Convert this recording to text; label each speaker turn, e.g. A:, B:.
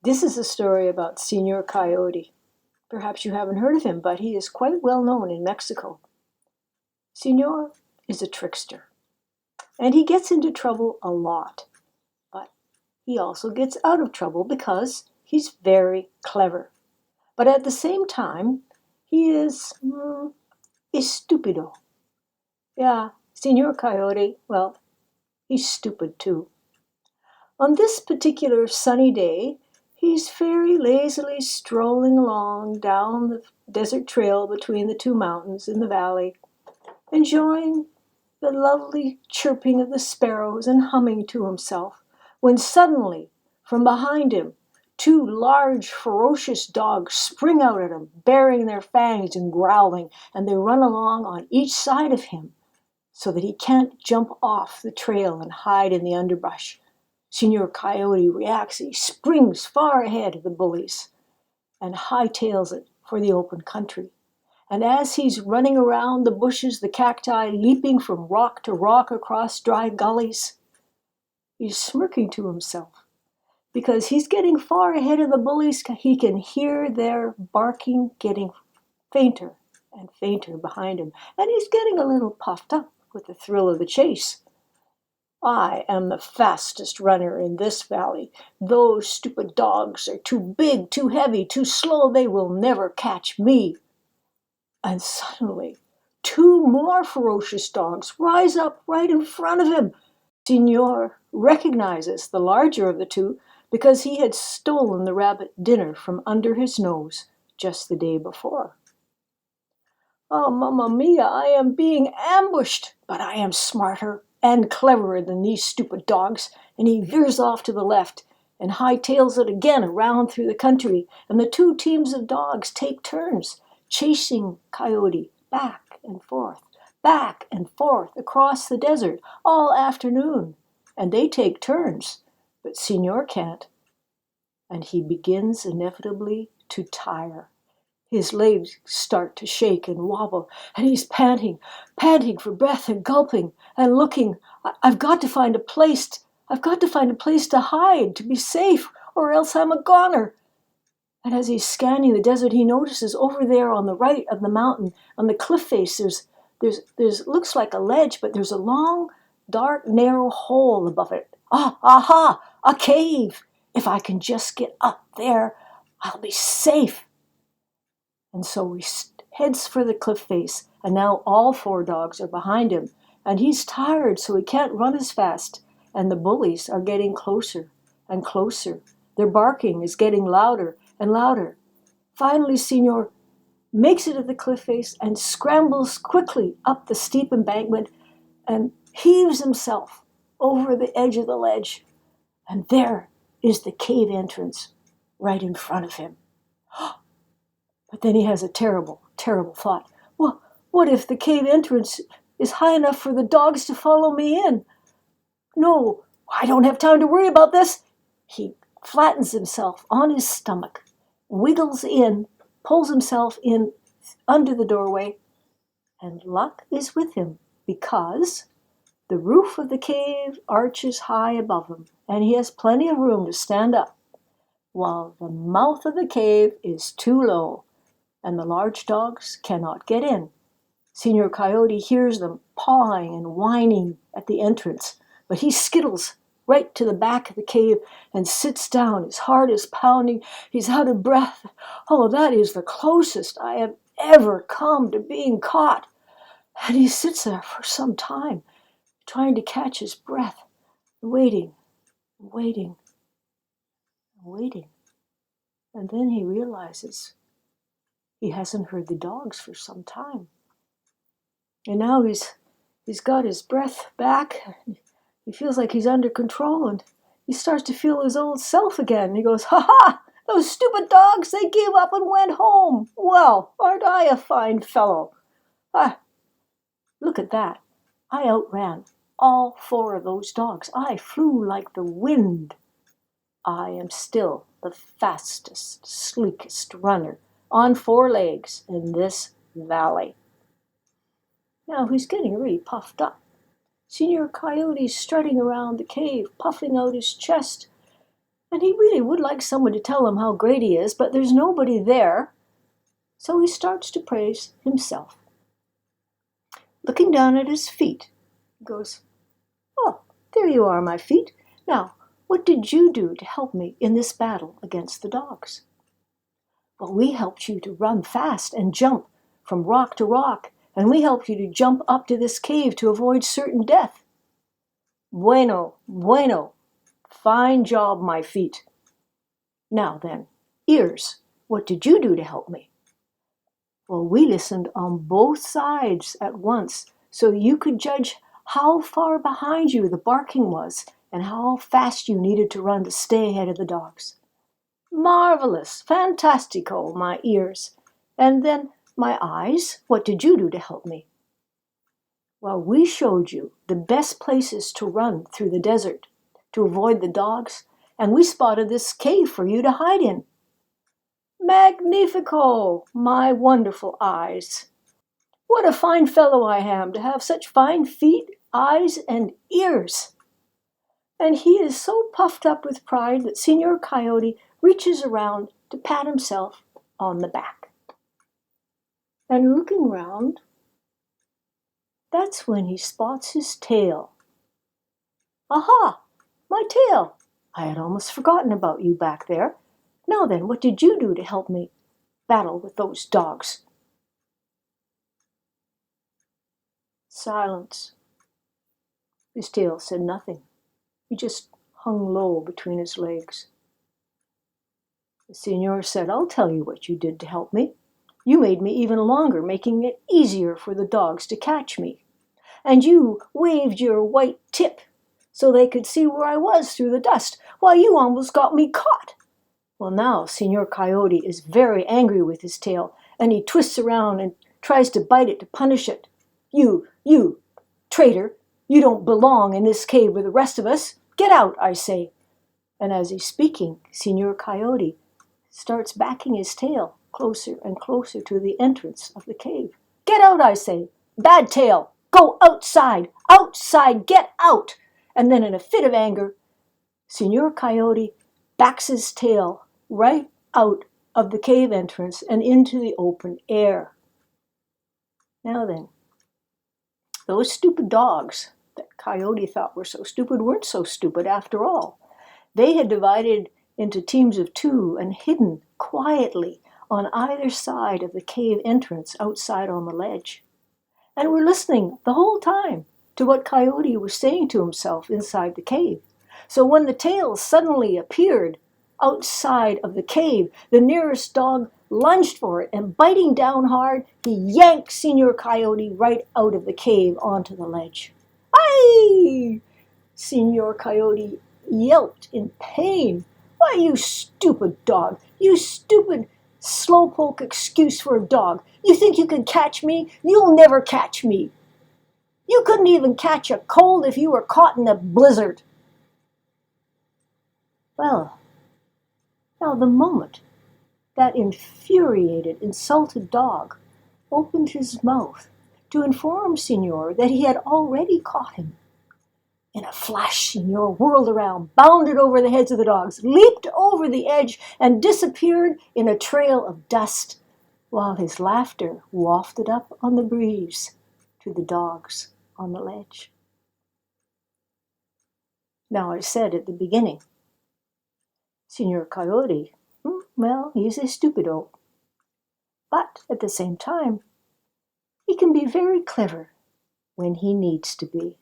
A: This is a story about Senor Coyote. Perhaps you haven't heard of him, but he is quite well known in Mexico. Senor is a trickster, and he gets into trouble a lot. But he also gets out of trouble because he's very clever. But at the same time, he is estupido. Yeah, Senor Coyote, well, he's stupid too. On this particular sunny day, he's very lazily strolling along down the desert trail between the two mountains in the valley, enjoying the lovely chirping of the sparrows and humming to himself, when suddenly, from behind him, two large, ferocious dogs spring out at him, baring their fangs and growling, and they run along on each side of him so that he can't jump off the trail and hide in the underbrush. Senor Coyote reacts. He springs far ahead of the bullies and hightails it for the open country. And as he's running around the bushes, the cacti leaping from rock to rock across dry gullies, he's smirking to himself because he's getting far ahead of the bullies. He can hear their barking getting fainter and fainter behind him, and he's getting a little puffed up with the thrill of the chase. I am the fastest runner in this valley. Those stupid dogs are too big, too heavy, too slow. They will never catch me. And suddenly, two more ferocious dogs rise up right in front of him. Senor recognizes the larger of the two because he had stolen the rabbit dinner from under his nose just the day before. Oh, Mamma Mia, I am being ambushed, but I am smarter and cleverer than these stupid dogs, and he veers off to the left and hightails it again around through the country, and the two teams of dogs take turns chasing Coyote back and forth across the desert all afternoon, and they take turns, but Senor can't, and he begins inevitably to tire. His legs start to shake and wobble, and he's panting for breath and gulping and looking. I've got to find a place to hide, to be safe, or else I'm a goner. And as he's scanning the desert, he notices over there on the right of the mountain, on the cliff face, there's looks like a ledge, but there's a long, dark, narrow hole above it. Aha! A cave! If I can just get up there, I'll be safe. And so he heads for the cliff face, and now all four dogs are behind him, and he's tired, so he can't run as fast, and the bullies are getting closer and closer. Their barking is getting louder and louder. Finally, Senor makes it to the cliff face and scrambles quickly up the steep embankment and heaves himself over the edge of the ledge, and there is the cave entrance right in front of him. But then he has a terrible, terrible thought. Well, what if the cave entrance is high enough for the dogs to follow me in? No, I don't have time to worry about this. He flattens himself on his stomach, wiggles in, pulls himself in under the doorway, and luck is with him because the roof of the cave arches high above him, and he has plenty of room to stand up, while the mouth of the cave is too low, and the large dogs cannot get in. Senor Coyote hears them pawing and whining at the entrance, but he skittles right to the back of the cave and sits down. His heart is pounding. He's out of breath. Oh, that is the closest I have ever come to being caught. And he sits there for some time, trying to catch his breath, waiting, waiting, waiting. And then he realizes he hasn't heard the dogs for some time. And now he's got his breath back. He feels like he's under control, and he starts to feel his old self again. He goes, "Ha ha! Those stupid dogs, they gave up and went home. Well, aren't I a fine fellow? Look at that. I outran all four of those dogs. I flew like the wind. I am still the fastest, sleekest runner on four legs in this valley." Now he's getting really puffed up. Senor Coyote's strutting around the cave, puffing out his chest, And he really would like someone to tell him how great he is, but there's nobody there. So he starts to praise himself. Looking down at his feet, he goes, "Oh, there you are, my feet. Now, what did you do to help me in this battle against the dogs?" "Well, we helped you to run fast and jump from rock to rock, and we helped you to jump up to this cave to avoid certain death." "Bueno, bueno. Fine job, my feet. Now then, ears, what did you do to help me?" "Well, we listened on both sides at once, so you could judge how far behind you the barking was and how fast you needed to run to stay ahead of the dogs." "Marvelous, fantastico, my ears. And then, my eyes, what did you do to help me?" "Well, we showed you the best places to run through the desert to avoid the dogs, and we spotted this cave for you to hide in." "Magnifico, my wonderful eyes. What a fine fellow I am to have such fine feet, eyes, and ears." And he is so puffed up with pride that Senor Coyote reaches around to pat himself on the back. And looking round, that's when he spots his tail. "Aha, my tail! I had almost forgotten about you back there. Now then, what did you do to help me battle with those dogs?" Silence. His tail said nothing. He just hung low between his legs. The Senor said, "I'll tell you what you did to help me. You made me even longer, making it easier for the dogs to catch me. And you waved your white tip so they could see where I was through the dust. Why, you almost got me caught." Well, now Senor Coyote is very angry with his tail, and he twists around and tries to bite it to punish it. You, traitor, you don't belong in this cave with the rest of us. Get out, I say." And as he's speaking, Senor Coyote starts backing his tail closer and closer to the entrance of the cave. "Get out, I say. Bad tail. Go outside. Outside. Get out." And then in a fit of anger, Senor Coyote backs his tail right out of the cave entrance and into the open air. Now then, those stupid dogs that Coyote thought were so stupid weren't so stupid after all. They had divided into teams of two and hidden quietly on either side of the cave entrance outside on the ledge, and were listening the whole time to what Coyote was saying to himself inside the cave. So when the tail suddenly appeared outside of the cave, the nearest dog lunged for it, and biting down hard, he yanked Senor Coyote right out of the cave onto the ledge. "Ay!" Senor Coyote yelped in pain. "Why, you stupid dog! You stupid slowpoke excuse for a dog! You think you can catch me? You'll never catch me! You couldn't even catch a cold if you were caught in a blizzard." Well, now the moment that infuriated, insulted dog opened his mouth to inform Senor that he had already caught him, in a flash, Senor whirled around, bounded over the heads of the dogs, leaped over the edge, and disappeared in a trail of dust, while his laughter wafted up on the breeze to the dogs on the ledge. Now, I said at the beginning, Senor Coyote, well, he's a stupido. But at the same time, he can be very clever when he needs to be.